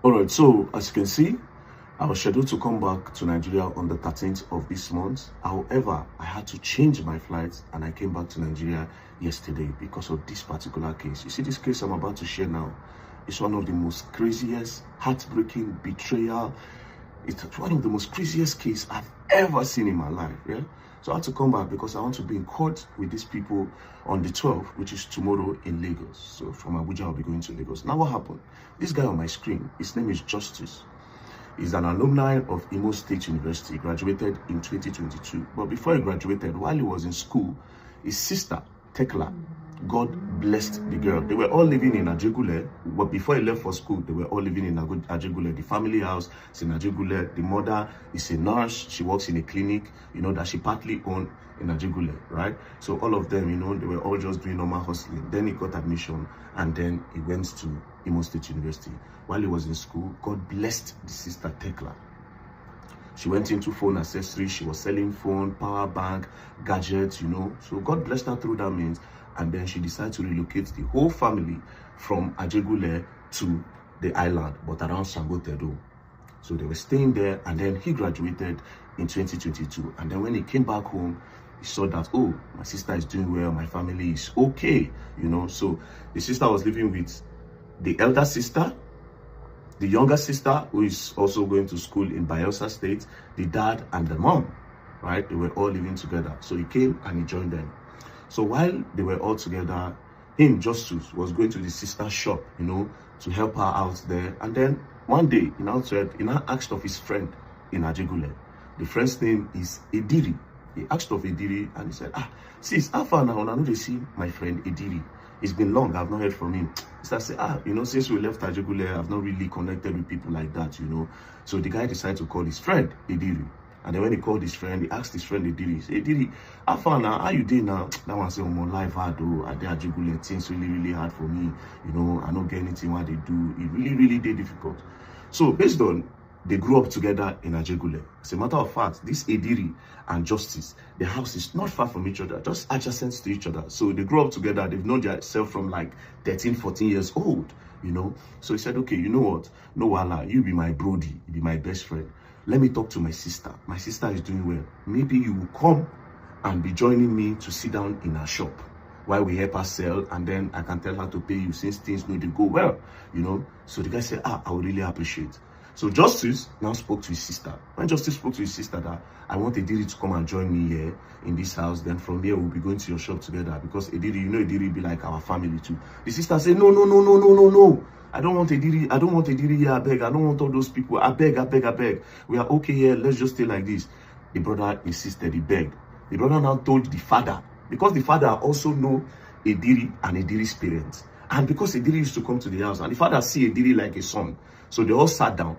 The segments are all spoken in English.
All right, so as you can see, I was scheduled to come back to Nigeria on the 13th of this month. However, I had to change my flight and I came back to Nigeria yesterday because of this particular case. You see, this case I'm about to share now is one of the most craziest, heartbreaking betrayal. It's one of the most craziest cases I've ever seen in my life. Yeah. So I had to come back because I want to be in court with these people on the 12th, which is tomorrow in Lagos. So from Abuja, I'll be going to Lagos. Now what happened? This guy on my screen, his name is Justice. He's an alumni of Imo State University, graduated in 2022. But before he graduated, while he was in school, his sister, Tekla, God blessed the girl. They were all living in Ajegule, but before he left for school, they were all living in Ajegule. The family house is in Ajegule. The mother is a nurse. She works in a clinic, that she partly owned in Ajegule, right? So all of them, they were all just doing normal hustling. Then he got admission, and then he went to Imo State University. While he was in school, God blessed the sister Tekla. She went into phone accessories. She was selling phone, power bank, gadgets, So God blessed her through that means. And then she decided to relocate the whole family from Ajegule to the island, but around Sangotedo. So they were staying there, and then he graduated in 2022. And then when he came back home, he saw that, oh, my sister is doing well, my family is okay, So the sister was living with the elder sister, the younger sister, who is also going to school in Bayelsa State, the dad and the mom, right? They were all living together. So he came and he joined them. So while they were all together, him, Justice, was going to the sister's shop, to help her out there. And then one day, he now asked of his friend in Ajegule. The friend's name is Ediri. He asked of Ediri and he said, sis, how far now? I know they see my friend Ediri. It's been long, I've not heard from him. So I said, since we left Ajegule, I've not really connected with people like that, So the guy decided to call his friend Ediri. And then when he called his friend, he asked his friend Ediri, he said, Ediri, how far now? How you doing now? That one said, oh, my life hard, though. At the Ajegule, things really, really hard for me. I don't get anything what they do. It really, really did difficult. So based on, they grew up together in Ajegule. As a matter of fact, this Ediri and Justice, their house is not far from each other, just adjacent to each other. So they grew up together. They've known themselves from like 13, 14 years old, So he said, okay, you know what? No, wala, you be my brody, you be my best friend. Let me talk to my sister. My sister is doing well. Maybe you will come and be joining me to sit down in her shop while we help her sell, and then I can tell her to pay you since things need to go well, So the guy said, I would really appreciate. So Justice now spoke to his sister. When Justice spoke to his sister that I want Ediri to come and join me here in this house, then from here we'll be going to your shop together because Ediri, Ediri be like our family too. The sister said, no. I don't want Ediri. I don't want Ediri here. I beg. I don't want all those people. I beg. We are okay here. Let's just stay like this. The brother insisted. He begged. The brother now told the father, because the father also know Ediri and Ediri's parents. And because Ediri used to come to the house, and the father see Ediri like a son. So they all sat down.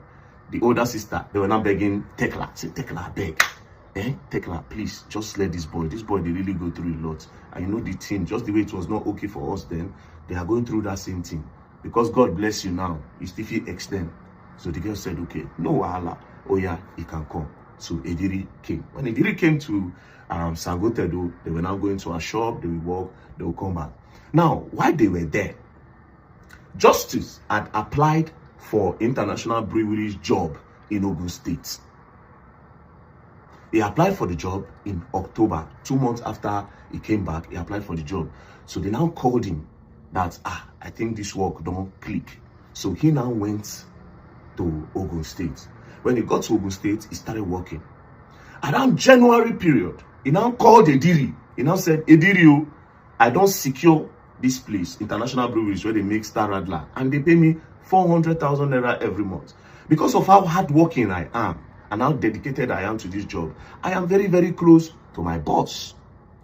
The older sister, they were now begging Tekla. Say, Tekla, I beg. Tekla, please, just let this boy. This boy, they really go through a lot. And the thing, just the way it was not okay for us then, they are going through that same thing. Because God bless you now, you still feel extend. So the girl said, okay, no wahala. Oh yeah, he can come. So Ediri came. When Ediri came to Sangotedo, they were now going to a shop, they will walk, they will come back. Now, while they were there, Justice had applied for International Brewery's job in Ogun State. He applied for the job in October, 2 months after he came back, he applied for the job. So they now called him that, I think this work don't click. So he now went to Ogun State. When he got to Ogun State, he started working. Around January period, he now called Ediri. He now said, Ediri, I don't secure this place, International Breweries, where they make Star Radler, and they pay me 400,000 naira every month. Because of how hardworking I am and how dedicated I am to this job, I am very, very close to my boss.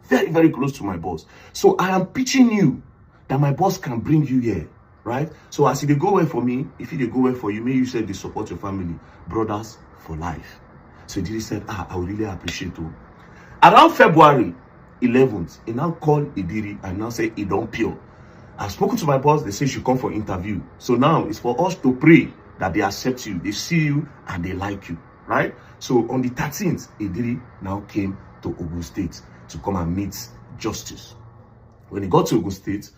Very, very close to my boss. So I am pitching you that my boss can bring you here, right? So as they go well for me, if they go well for you, may you say they support your family. Brothers for life. So Ediri said, I would really appreciate you. Around February 11th, he now called Ediri and now said, he don't pure. I've spoken to my boss, they say she come for interview. So now it's for us to pray that they accept you, they see you, and they like you, right? So on the 13th, Ediri now came to Ogun State to come and meet Justice. When he got to Ogun State,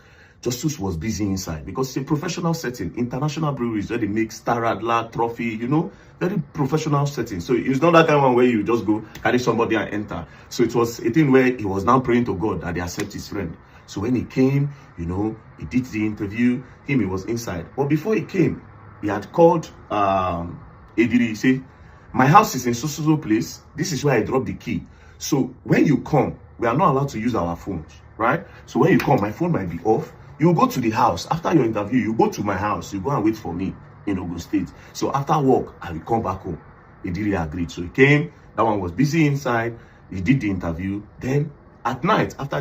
Justice was busy inside because it's a professional setting, international breweries where they make Star Radler, Trophy, you know, very professional setting. So it's not that kind of one where you just go carry somebody and enter. So it was a thing where he was now praying to God that they accept his friend. So when he came, you know, he did the interview, he was inside. But before he came, he had called Ediri. He said, my house is in so place. This is where I dropped the key. So when you come, we are not allowed to use our phones, right? So when you come, my phone might be off. You go to the house. After your interview, you go to my house. You go and wait for me in Ogun State. So after work, I will come back home. Ediri agreed. So he came. That one was busy inside. He did the interview. Then at night, after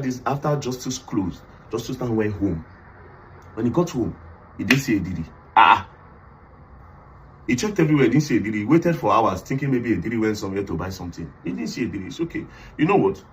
Justice closed, Justice now went home. When he got home, he didn't see Ediri. He checked everywhere, didn't see Ediri. He waited for hours, thinking maybe Ediri went somewhere to buy something. He didn't see Ediri. It's okay. You know what?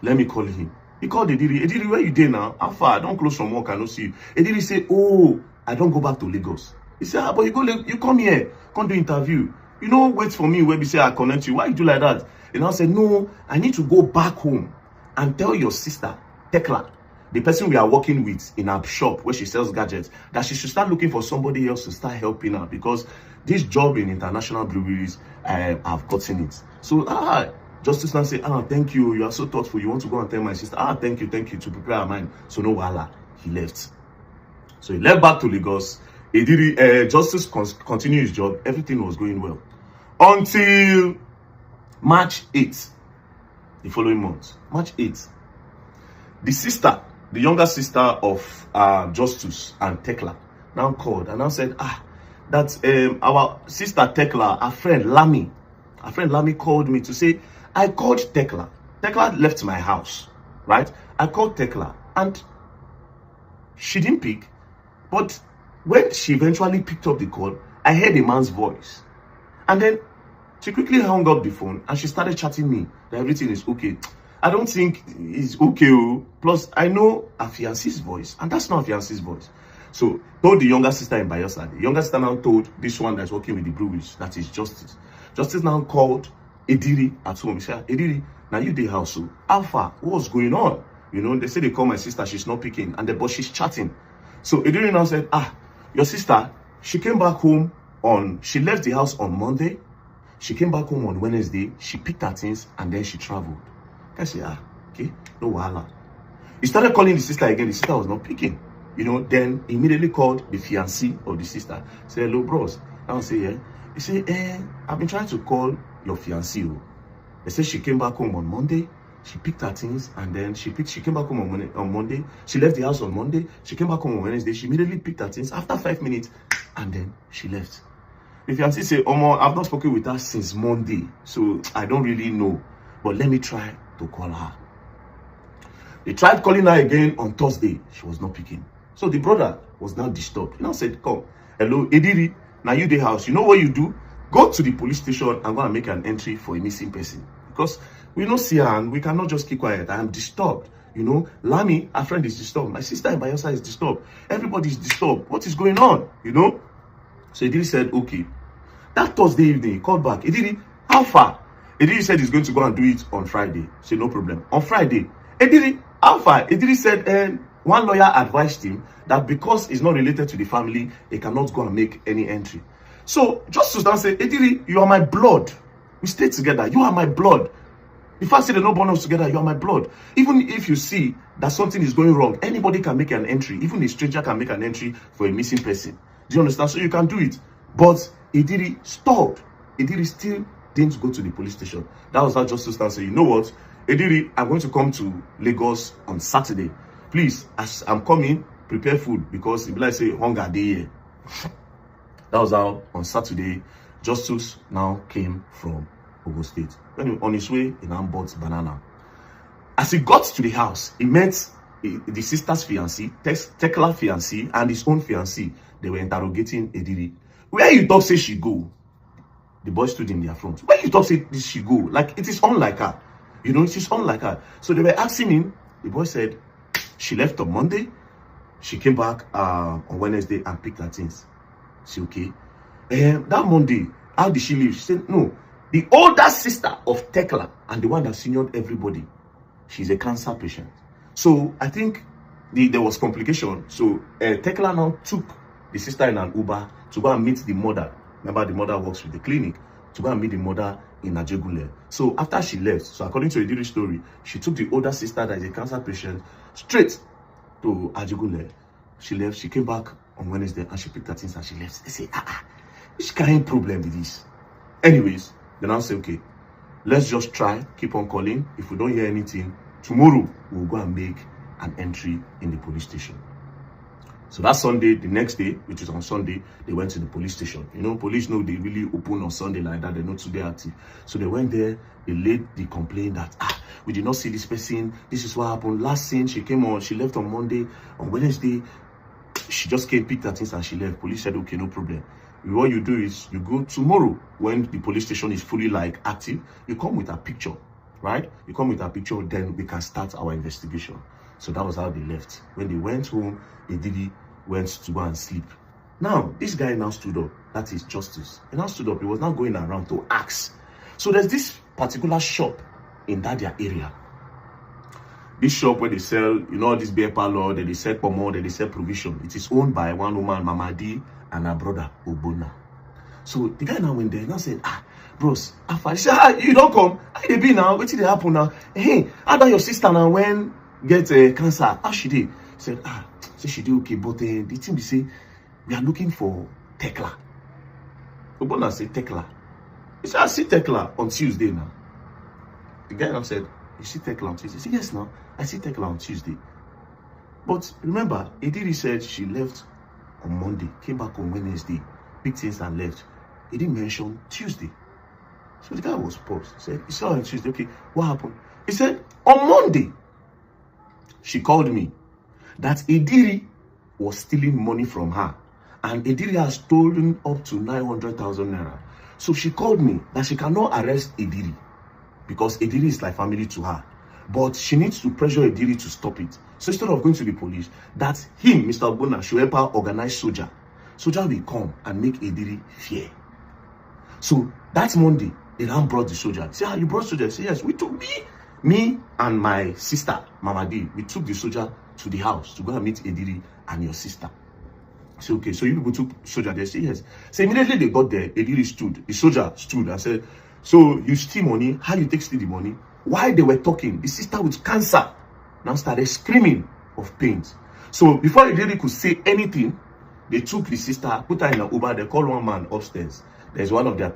Let me call him. He called Ediri. Ediri, where you there now? How far? I don't close from work. I don't see you. Ediri said, oh, I don't go back to Lagos. He said, but you come here. Come do interview. You know, wait for me when we say I connect you. Why you do like that? And I said, no, I need to go back home and tell your sister, Tekla, the person we are working with in our shop where she sells gadgets, that she should start looking for somebody else to start helping her, because this job in international breweries, I've gotten it. So, Justice now say, thank you. You are so thoughtful. You want to go and tell my sister, thank you, to prepare her mind. So no wala, he left. So he left back to Lagos. Justice continued his job. Everything was going well. Until March 8th, the following month. March 8th. The sister, the younger sister of Justice and Tekla, now called and now said, that our sister Tekla, our friend Lami called me to say, I called Tekla. Tekla left my house, right? I called Tekla and she didn't pick. But when she eventually picked up the call, I heard a man's voice. And then she quickly hung up the phone and she started chatting me that everything is okay. I don't think it's okay. Plus, I know a fiancé's voice, and that's not a fiancé's voice. So, told the younger sister in Bayelsa. The younger sister now told this one that's working with the breweries, that is Justice. Justice now called Ediri at home. He said, Ediri, now you the house. So, Alpha, what's going on? You know, they say they call my sister, she's not picking, but she's chatting. So, Ediri now said, your sister, she came back home she left the house on Monday. She came back home on Wednesday. She picked her things, and then she traveled. I said, okay, no wahala. He started calling the sister again. The sister was not picking. You know, then immediately called the fiancé of the sister. Said, hello, bros. I say, yeah. He said, I've been trying to call your fiancé. They said she came back home on Monday. She picked her things, and then she came back home on Monday. She left the house on Monday. She came back home on Wednesday. She immediately picked her things after 5 minutes, and then she left. The fiancé said, Omo, I've not spoken with her since Monday, so I don't really know. But let me try to call her. They tried calling her again on Thursday. She was not picking. So the brother was now disturbed. He now said, come, hello, Ediri, now you the house. You know what you do? Go to the police station and go and make an entry for a missing person. Because we don't see her and we cannot just keep quiet. I am disturbed. You know, Lami, our friend, is disturbed. My sister in Bayelsa is disturbed. Everybody is disturbed. What is going on? You know? So Ediri said, okay. That Thursday evening, he called back. Ediri, how far? Ediri said he's going to go and do it on Friday. Say, no problem. On Friday, Ediri, how far? Ediri said, one lawyer advised him that because he's not related to the family, he cannot go and make any entry. So, Justice now said, Ediri, you are my blood. We stay together. You are my blood. If I say they're not born us together, you are my blood. Even if you see that something is going wrong, anybody can make an entry. Even a stranger can make an entry for a missing person. Do you understand? So you can do it. But Ediri stopped. Ediri still didn't go to the police station. That was how Justice now said, you know what? Ediri, I'm going to come to Lagos on Saturday. Please, as I'm coming, prepare food, because if I say hunger day here. That was how on Saturday, Justice now came from Ogun State. When he, on his way, he now bought banana. As he got to the house, he met the sister's fiancé, Tekla fiancé, and his own fiancé. They were interrogating Ediri. Where you talk say she go? The boy stood in their front. Where you talk say she go? Like, it is unlike her. You know, she's unlike her. So they were asking him. The boy said, she left on Monday. She came back on Wednesday and picked her things. She okay? That Monday, how did she leave? She said, no. The older sister of Tekla and the one that seniored everybody, she's a cancer patient. So I think there was complication. So Tekla now took the sister in an Uber to go and meet the mother. Remember, the mother works with the clinic, to go and meet the mother in Ajegule. So after she left, so according to Ediri's story, she took the older sister that is a cancer patient straight to Ajegule. She left, she came back on Wednesday and she picked her things and she left. They say, which kind of problem with this? Anyways, they now say, okay, let's just try, keep on calling. If we don't hear anything, tomorrow we'll go and make an entry in the police station. So that Sunday, the next day, which is on Sunday, they went to the police station. You know, police know they really open on Sunday like that. They know today active. So they went there, they laid the complaint that, we did not see this person. This is what happened. Last scene, she came on, she left on Monday. On Wednesday, she just came, picked her things and she left. Police said, okay, no problem. What you do is, you go tomorrow when the police station is fully active, you come with a picture, right? You come with a picture, then we can start our investigation. So that was how they left. When they went home, they went to go and sleep. Now, this guy now stood up. That is justice. He now stood up. He was now going around to ask. So there's this particular shop in that their area. This shop where they sell, you know, this beer parlor, that they sell pomo, that they sell provision. It is owned by one woman, Mama D, and her brother, Obona. So the guy now went there and now said, bros, he said, you don't come. How they be now? What did they happen now? Hey, how about your sister now when get cancer? How she did? He said, so she did okay, but the thing they say, we are looking for Tekla. Obona said, Tekla. He said, I see Tekla on Tuesday now. The guy now said, you see Tekla on Tuesday? He said, yes, now. I see Tekla on Tuesday. But remember, Ediri said she left on Monday, came back on Wednesday, picked things and left. He didn't mention Tuesday. So the guy was paused. He said, you saw her on Tuesday. Okay, what happened? He said, on Monday, she called me that Ediri was stealing money from her. And Ediri has stolen up to 900,000 naira. So she called me that she cannot arrest Ediri because Ediri is like family to her. But she needs to pressure Ediri to stop it. So instead of going to the police, that him, Mr. Obona, should help her organize soldier. Soldier will come and make Ediri fear. So that Monday, they now brought the soldier. Say, you brought soldier? Say, yes, we took me and my sister, Mama D, we took the soldier to the house to go and meet Ediri and your sister. Say, okay, so you people took soldier there? Say, yes. So immediately they got there, Ediri stood. The soldier stood and said, so you steal money? How you steal the money? While they were talking, the sister with cancer now started screaming of pain. So before Ediri could say anything, they took the sister, put her in an Uber. They called one man upstairs. There's one of their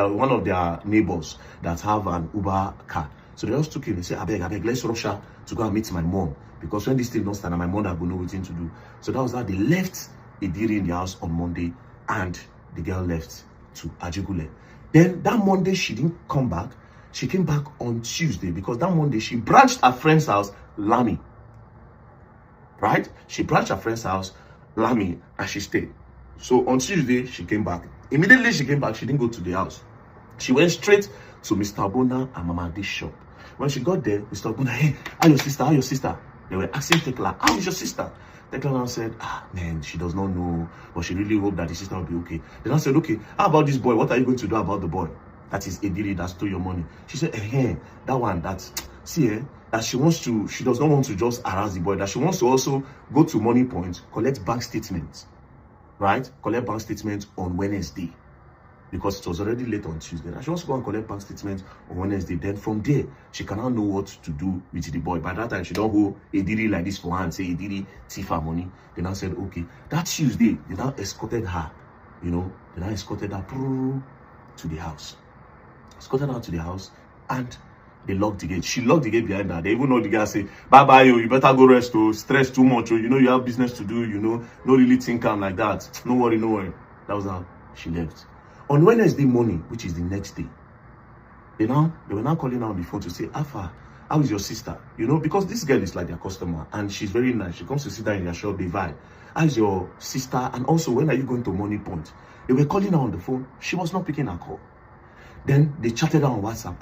one of their neighbors that have an Uber car. So they just took him. They said, I beg, let's rush her to go and meet my mom. Because when this thing don't stand, my mother will know what to do. So that was how they left Ediri in the house on Monday, and the girl left to Ajegule. Then that Monday, she didn't come back. She came back on Tuesday because that Monday, she branched her friend's house, Lami. Right? She branched her friend's house, Lami, and she stayed. So on Tuesday, she came back. Immediately she came back, she didn't go to the house. She went straight to Mr. Obona and Mama D's shop. When she got there, Mr. Obona, hey, how your sister? How your sister? They were asking Tekla, how is your sister? Tekla now said, man, she does not know, but she really hoped that the sister will be okay. They now said, okay, how about this boy? What are you going to do about the boy? That is Ediri that stole your money. She said, that one, that she does not want to just harass the boy, that she wants to also go to Money Point, collect bank statements, right? Collect bank statements on Wednesday, because it was already late on Tuesday. And she wants to go and collect bank statements on Wednesday. Then from there, she cannot know what to do with the boy. By that time, she don't hold Ediri like this for her and say, Ediri, thief her money. They now said, okay. That Tuesday, they now escorted her, they now escorted her to the house. Escorted her to the house, and they locked the gate. She locked the gate behind her. They even know the guy say, bye-bye, you better go rest, stress too much, you have business to do, no really think I'm like that. No worry. That was how she left. On Wednesday morning, which is the next day, they were now calling her on the phone to say, Alpha, how is your sister? Because this girl is like their customer, and she's very nice. She comes to sit down in their shop, they vibe. How is your sister? And also, when are you going to Money Point? They were calling her on the phone. She was not picking her call. Then they chatted her on WhatsApp.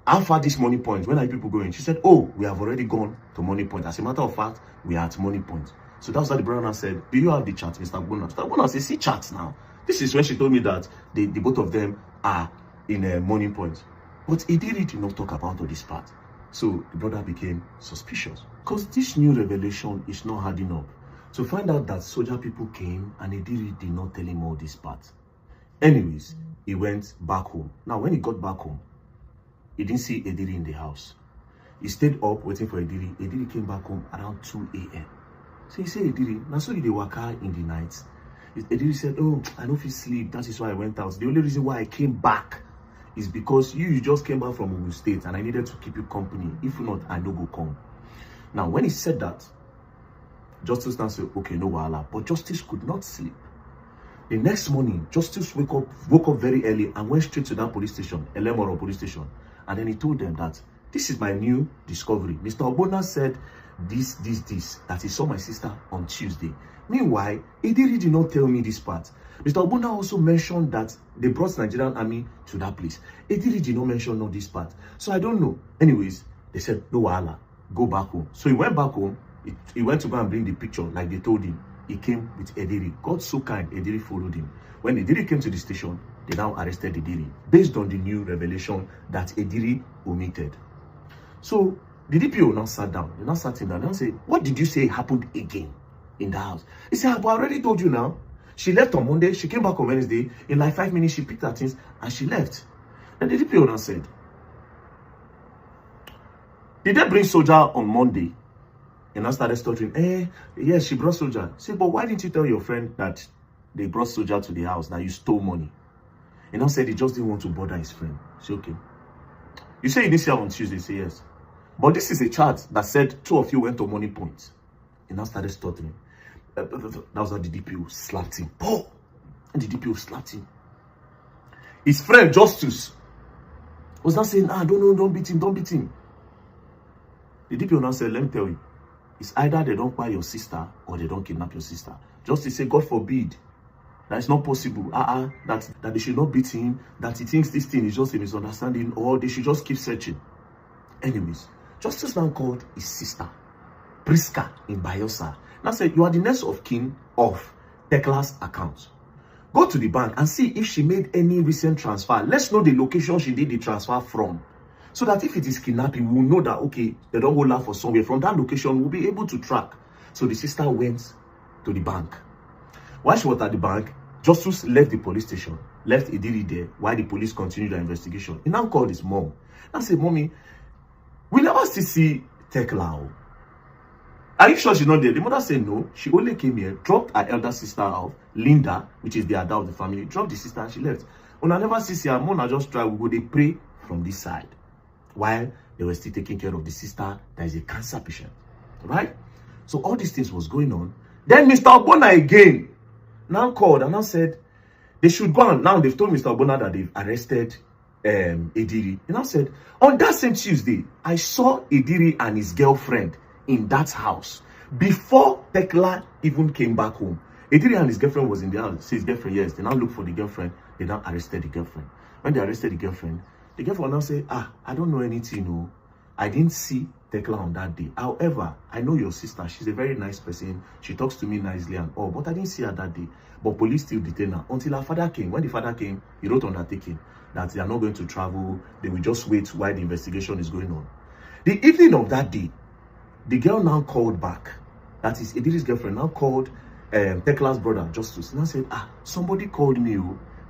Alpha, this Money Point, when are you people going? She said, oh, we have already gone to Money Point. As a matter of fact, we are at Money Point. So that's why the brother said, do you have the chat, Mr. Bona? Mr. Bona said, see chats now. This is when she told me that the both of them are in a Money Point. But Ediri did not talk about all this part. So the brother became suspicious because this new revelation is not adding up. To find out that soldier people came and Ediri did not tell him all this part. Anyways, he went back home. Now, when he got back home, he didn't see Ediri in the house. He stayed up waiting for Ediri. Ediri came back home around 2 a.m. So he said, Ediri, now so did they work out in the night? Ediri said, oh, I don't feel sleep. That is why I went out. The only reason why I came back is because you just came back from Ogun State and I needed to keep you company. If not, I no go come. Now, when he said that, Justice now said, okay, no wahala. But Justice could not sleep. The next morning, Justice woke up very early and went straight to that police station, Elemoro police station. And then he told them that this is my new discovery. Mr. Ogbonna said this, that he saw my sister on Tuesday. Meanwhile, Ediri did not tell me this part. Mr. Ogbonna also mentioned that they brought Nigerian army to that place. Ediri did not mention all this part. So I don't know. Anyways, they said, no wahala, go back home. So he went back home. He went to go and bring the picture like they told him. He came with Ediri. God so kind, Ediri followed him. When Ediri came to the station, they now arrested Ediri based on the new revelation that Ediri omitted. So the DPO now sat down. They now sat him down and said, what did you say happened again in the house? He said, but I already told you now. She left on Monday. She came back on Wednesday. In like 5 minutes, she picked her things and she left. And the DPO now said, did they bring soldier on Monday? And I started stuttering, yes, she brought soldier. Say, but why didn't you tell your friend that they brought soldier to the house, that you stole money? And I said he just didn't want to bother his friend. Say, okay. You say you didn't see her on Tuesday? Say, yes. But this is a chart that said 2 of you went to money points. And I started stuttering. That was how the DPO slapped him. Oh! And the DPO slapped him. His friend, Justice, was not saying, don't beat him, don't beat him. The DPO now said, let me tell you, it's either they don't buy your sister or they don't kidnap your sister. Justice said, God forbid. That is not possible. That they should not beat him, that he thinks this thing is just a misunderstanding, or they should just keep searching. Anyways, Justice now called his sister, Priska in Bayelsa. Now said, you are the next of kin of Tekla's account. Go to the bank and see if she made any recent transfer. Let's know the location she did the transfer from. So that if it is kidnapping, we'll know that, okay, they don't hold her for somewhere. From that location, we'll be able to track. So the sister went to the bank. While she was at the bank, Justice left the police station, left Ediri there, while the police continued their investigation. He now called his mom. I said, Mommy, we never still see Tekla. Are you sure she's not there? The mother said no. She only came here, dropped her elder sister off, Linda, which is the adult of the family, dropped the sister and she left. When I never see her, Mona just try, we go, they pray from this side. While they were still taking care of the sister that is a cancer patient. Right? So all these things was going on. Then Mr. Ogbonna again now called and now said they should go on. Now they've told Mr. Ogbonna that they've arrested Ediri. And now said, on that same Tuesday, I saw Ediri and his girlfriend in that house before Tekla even came back home. Ediri and his girlfriend was in the house. His girlfriend, yes. They now looked for the girlfriend. They now arrested the girlfriend. When they arrested the girlfriend now say, I don't know anything, no. I didn't see Tekla on that day. However, I know your sister. She's a very nice person. She talks to me nicely and all, but I didn't see her that day. But police still detained her until her father came. When the father came, he wrote undertaking that they are not going to travel. They will just wait while the investigation is going on. The evening of that day, the girl now called back. That is Ediri's girlfriend now called Tekla's brother, Justice. And I said, somebody called me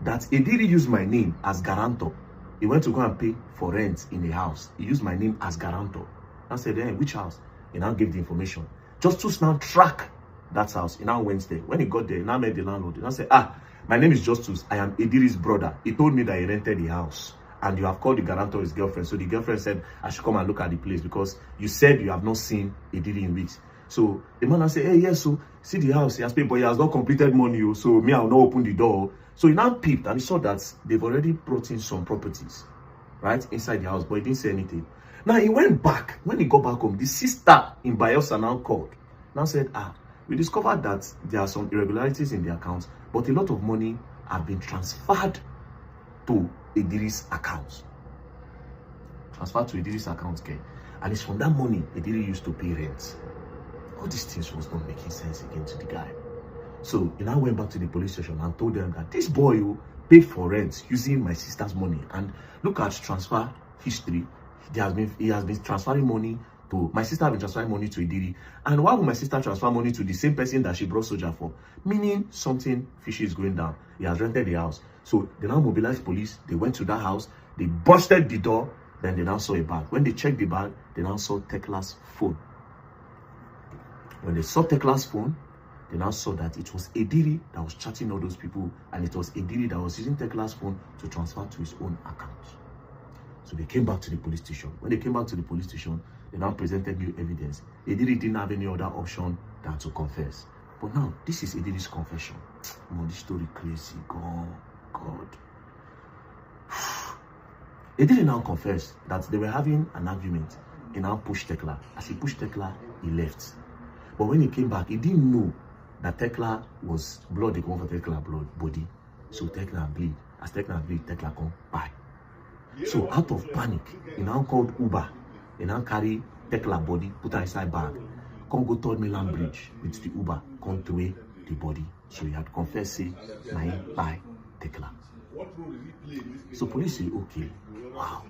that Ediri used my name as guarantor. He went to go and pay for rent in a house. He used my name as guarantor. I said, which house? He now gave the information. Justice now track that house. He now went there. When he got there, he now met the landlord. He now said, my name is Justice. I am Ediri's brother. He told me that he rented the house. And you have called the guarantor his girlfriend. So the girlfriend said, I should come and look at the place because you said you have not seen Ediri in weeks. So the man now said, yes, so see the house. He has paid, but he has not completed money. So me, I will not open the door. So he now peeped and he saw that they've already brought in some properties, right, inside the house, but he didn't say anything. Now he went back. When he got back home, the sister in Bayelsa now called. Now said, we discovered that there are some irregularities in the accounts, but a lot of money have been transferred to Ediri's account. Transferred to Ediri's account, okay? And it's from that money Ediri used to pay rent. All these things was not making sense again to the guy. So he now went back to the police station and told them that this boy paid for rent using my sister's money. And look at transfer history. he has been transferring money to, my sister has been transferring money to Idiri. And why would my sister transfer money to the same person that she brought soldier for? Meaning something fishy is going down. He has rented the house. So they now mobilized police. They went to that house. They busted the door. Then they now saw a bag. When they checked the bag, they now saw Tekla's phone. When they saw Tekla's phone, they now saw that it was Idiri that was chatting all those people, and it was Idiri that was using Tekla's phone to transfer to his own account. So they came back to the police station. When they came back to the police station, they now presented new evidence. Idiri didn't have any other option than to confess. But now, this is Idiri's confession. Oh, this story crazy. God. Idiri now confessed that they were having an argument. He now pushed Tekla. As he pushed Tekla, he left. But when he came back, he didn't know that Tekla was blood. They come for Tekla blood body. So Tekla bleed. As Tekla bleed, Tekla come by. So out of panic, he now called Uber. He now carry Tekla body, put her inside bag. Come go Third Mainland Bridge with the Uber. Come throw away the body. So he had confessed, say, na him by Tekla. So police say, okay, wow.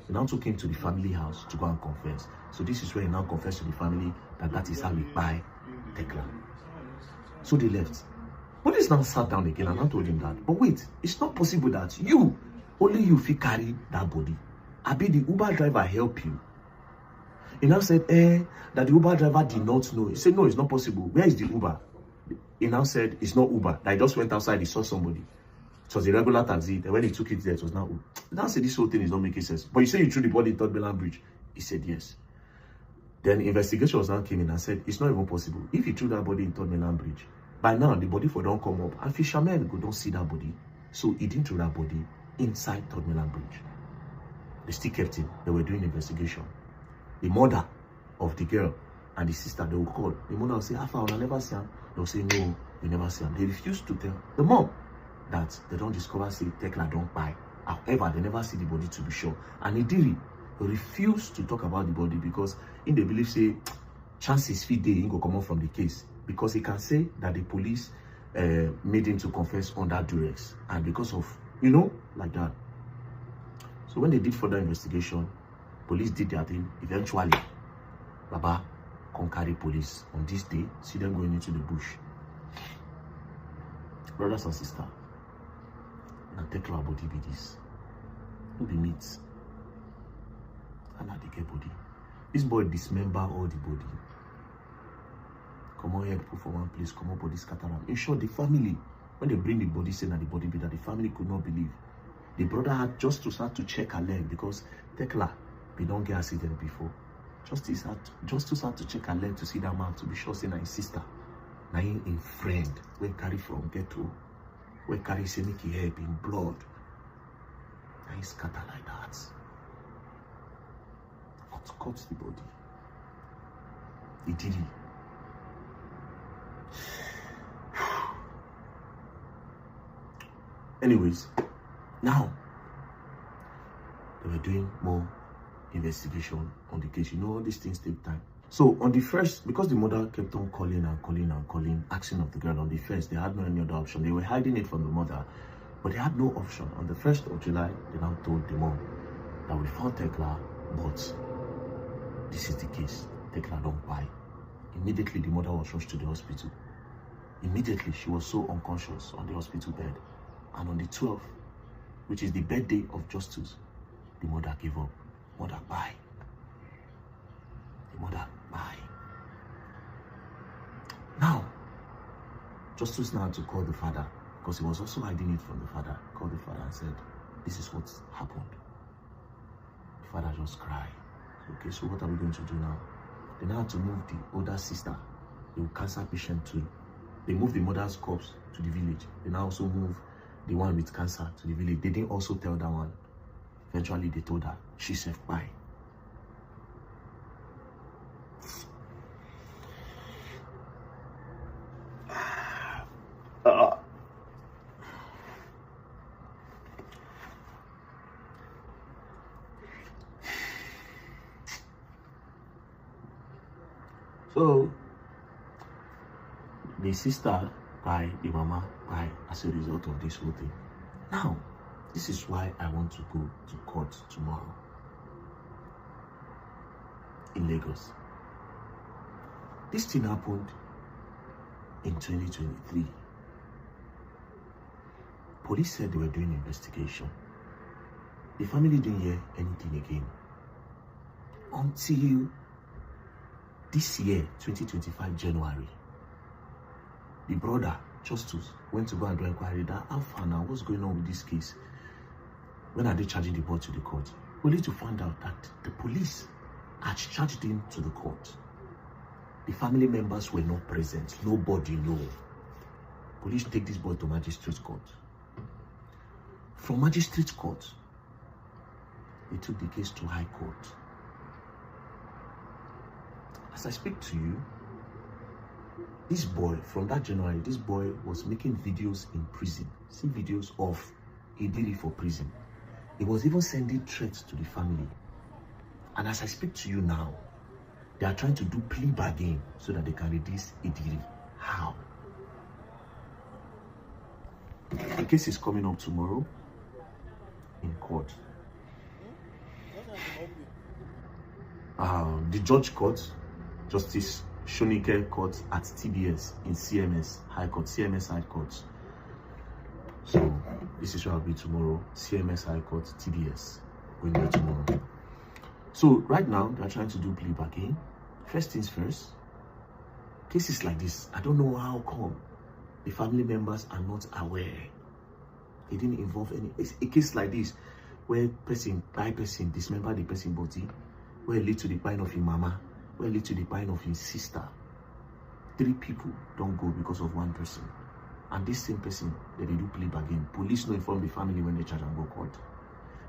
He now took him to the family house to go and confess. So this is where he now confessed to the family that is how he buy Tekla. So they left. Police now sat down again and I told him that, but wait, it's not possible that only you fit carry that body. I be the Uber driver help you. He now said, that the Uber driver did not know. He said, no, it's not possible. Where is the Uber? He now said, it's not Uber. That he just went outside, he saw somebody. It was a regular taxi. Then when he took it there, it was now Uber. He now said, this whole thing is not making sense. But you say you threw the body in Third Mainland Bridge. He said, yes. Then investigation was now came in and said, it's not even possible. If you threw that body in Third Mainland Bridge, by now the body for don't come up. And fishermen go don't see that body. So he didn't throw that body inside Third Mainland Bridge. They still kept him. They were doing investigation. The mother of the girl and the sister, they will call. The mother will say, Alpha, I never see him. They'll say, no, we never see him. They refused to tell the mom that they don't discover, say, Tekla don't buy. However, they never see the body to be sure. And Idiri refused to talk about the body because in the belief, say, chances fit they go come out from the case. Because he can say that the police made him to confess under duress. And because of, like that. So when they did further investigation, police did their thing. Eventually, Baba come carry police on this day, see them going into the bush. Brothers and sisters, now Tekla body be this. No be meat. And now they get body. This boy dismember all the body. Come on here, put for one place, come on body scatter around. In short, the family, when they bring the body, say that the body be that, the family could not believe. The brother had just to start to check her leg because Tekla, we don't get accident before. Just to start to check her leg to see that man to be sure say na his sister, na him friend, when carry from ghetto, when carry say make he help in blood. Na him scatter like that. Cut the body. He did it. Anyways, now they were doing more investigation on the case. All these things take time. So on the first, because the mother kept on calling, asking of the girl on the first, they had no any other option. They were hiding it from the mother, but they had no option. On the 1st of July, they now told the mom that we found Tekla, but this is the case. Tekla don't buy. Immediately, the mother was rushed to the hospital. Immediately, she was so unconscious on the hospital bed. And on the 12th, which is the birthday of Justice, the mother gave up. Mother, bye. The mother, bye. Now, Justice now had to call the father, because he was also hiding it from the father. Called the father and said, this is what happened. The father just cried. Okay, so what are we going to do now? They now had to move the older sister, the cancer patient, too. They moved the mother's corpse to the village. They now also moved the one with cancer to the village. They didn't also tell that one. Eventually, they told her, she said, bye. So, the sister by the mama by as a result of this whole thing. Now, this is why I want to go to court tomorrow. in Lagos. This thing happened in 2023. Police said they were doing investigation. The family didn't hear anything again until this year, 2025 January. The brother, Justus, went to go and do inquiry that how far now, what's going on with this case? When are they charging the boy to the court? Only to find out that the police had charged him to the court. The family members were not present. Nobody knew. Police take this boy to magistrate court. From magistrate court, they took the case to high court. As I speak to you, this boy, from that January, this boy was making videos in prison. See videos of Idiri for prison. He was even sending threats to the family. And as I speak to you now, they are trying to do plea bargain so that they can release Idiri. How? The case is coming up tomorrow in court. The judge court, Justice Shonike Court at TBS in CMS High Court, CMS High Court. So this is where I'll be tomorrow, CMS High Court, TBS, going there tomorrow. So right now, they're trying to do plea bargain. First things first, cases like this, I don't know how come the family members are not aware. It didn't involve any, a case like this, where person, dismember the person body, where it lead to the pain of your mama, where it lead to the pain of your sister. 3 people don't go because of 1 person. And this same person, they do plea bargain. Police no inform the family when they charge and go court.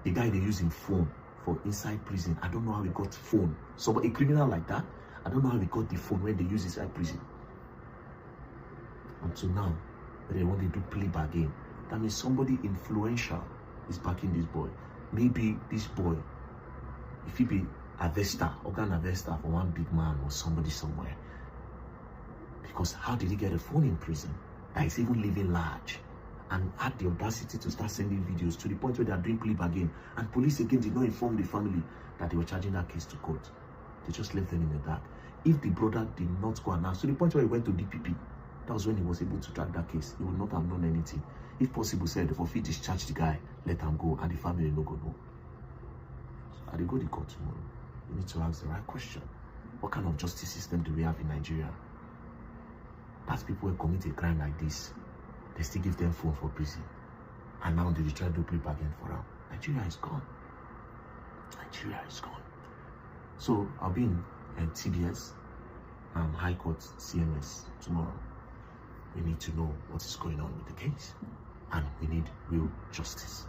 The guy they using phone for inside prison. I don't know how he got phone. So a criminal like that, I don't know how he got the phone when they use inside prison. Until now, they want to do plea bargain. That means somebody influential is backing this boy. Maybe this boy, if he be organ harvester for one big man or somebody somewhere. Because how did he get a phone in prison that is even living large and had the audacity to start sending videos to the point where they are doing plea bargain, and police again did not inform the family that they were charging that case to court. They just left them in the dark. If the brother did not go announce to the point where he went to DPP, that was when he was able to track that case. He would not have known anything. If possible, said, for fit discharge the guy, let him go, and the family no go know. So they go to court tomorrow. You need to ask the right question. What kind of justice system do we have in Nigeria? That's people who commit a crime like this, they still give them phone for prison. And now they try to do plea bargain for them. Nigeria is gone. Nigeria is gone. So I'll be in TBS, High Court, CMS tomorrow. We need to know what is going on with the case. And we need real justice.